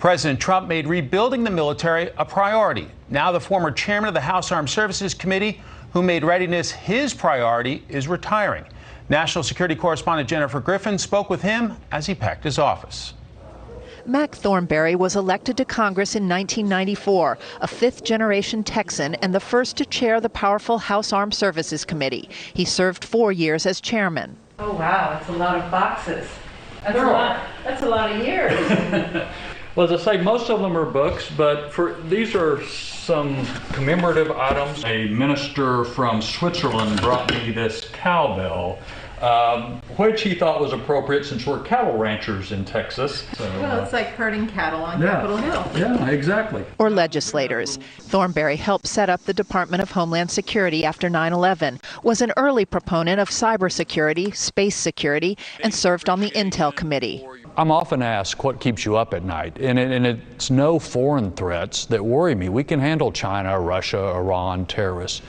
President Trump made rebuilding the military a priority. Now the former chairman of the House Armed Services Committee, who made readiness his priority, is retiring. National security correspondent Jennifer Griffin spoke with him as he packed his office. Mac Thornberry was elected to Congress in 1994, a fifth-generation Texan and the first to chair the powerful House Armed Services Committee. He served 4 years as chairman. Oh, wow, that's a lot of boxes. That's a lot of years. Well, as I say, most of them are books, but these are some commemorative items. A minister from Switzerland brought me this cowbell, which he thought was appropriate since we're cattle ranchers in Texas. So, well, it's like herding cattle on Capitol Hill. Yeah, exactly. Or legislators. Thornberry helped set up the Department of Homeland Security after 9/11, was an early proponent of cybersecurity, space security, and served on the Intel Committee. I'm often asked what keeps you up at night, and it's no foreign threats that worry me. We can handle China, Russia, Iran, terrorists.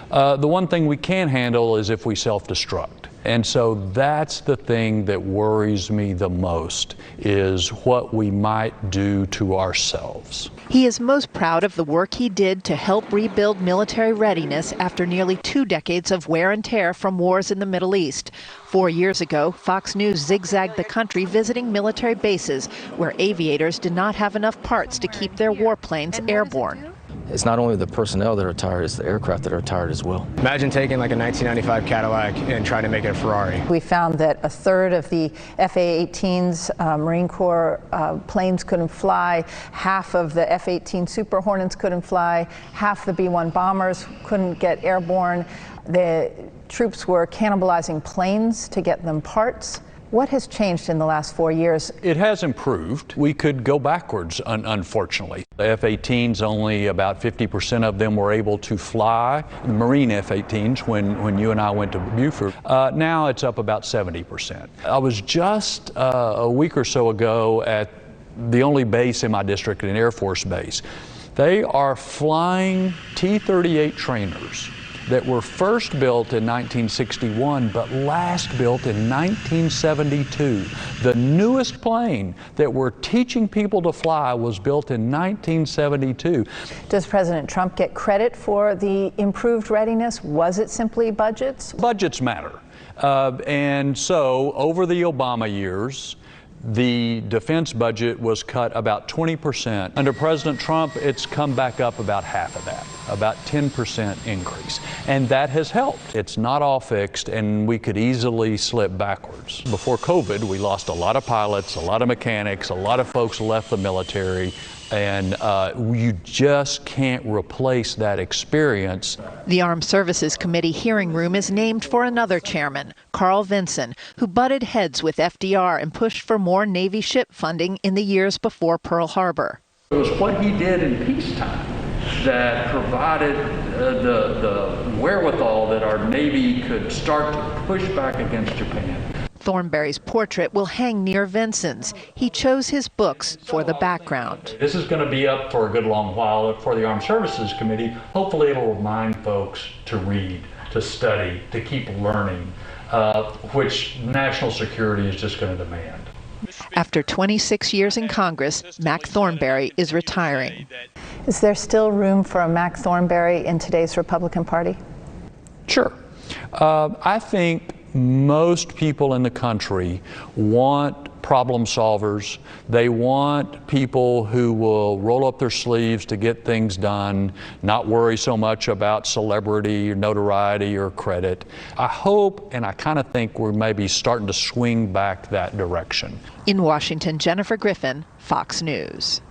The one thing we can't handle is if we self-destruct. And so that's the thing that worries me the most, is what we might do to ourselves. He is most proud of the work he did to help rebuild military readiness after nearly 2 decades of wear and tear from wars in the Middle East. 4 years ago, Fox News zigzagged the country visiting military bases where aviators did not have enough parts to keep their warplanes airborne. It's not only the personnel that are tired, it's the aircraft that are tired as well. Imagine taking like a 1995 Cadillac and trying to make it a Ferrari. We found that a third of the FA-18's Marine Corps planes couldn't fly, half of the F-18 Super Hornets couldn't fly, half the B-1 bombers couldn't get airborne. The troops were cannibalizing planes to get them parts. What has changed in the last 4 years? It has improved. We could go backwards, unfortunately. The F-18s, only about 50% of them were able to fly. The Marine F-18s, when you and I went to Beaufort, now it's up about 70%. I was just a week or so ago at the only base in my district, an Air Force base. They are flying T-38 trainers that were first built in 1961, but last built in 1972. The newest plane that we're teaching people to fly was built in 1972. Does President Trump get credit for the improved readiness? Was it simply budgets? Budgets matter. And so over the Obama years, the defense budget was cut about 20%. Under President Trump, it's come back up about half of that, about 10% increase. And that has helped. It's not all fixed, and we could easily slip backwards. Before COVID, we lost a lot of pilots, a lot of mechanics, a lot of folks left the military, and you just can't replace that experience. The Armed Services Committee hearing room is named for another chairman, Carl Vinson, who butted heads with FDR and pushed for more Navy ship funding in the years before Pearl Harbor. It was what he did in peacetime that provided the wherewithal that our Navy could start to push back against Japan. Thornberry's portrait will hang near Vinson's. He chose his books for the background. This is going to be up for a good long while for the Armed Services Committee. Hopefully it'll remind folks to read, to study, to keep learning, which national security is just going to demand. After 26 years in Congress, Mac Thornberry is retiring. Is there still room for a Mac Thornberry in today's Republican Party? Sure. I think most people in the country want problem solvers. They want people who will roll up their sleeves to get things done, not worry so much about celebrity or notoriety or credit. I hope, and I kind of think we're maybe starting to swing back that direction. In Washington, Jennifer Griffin, Fox News.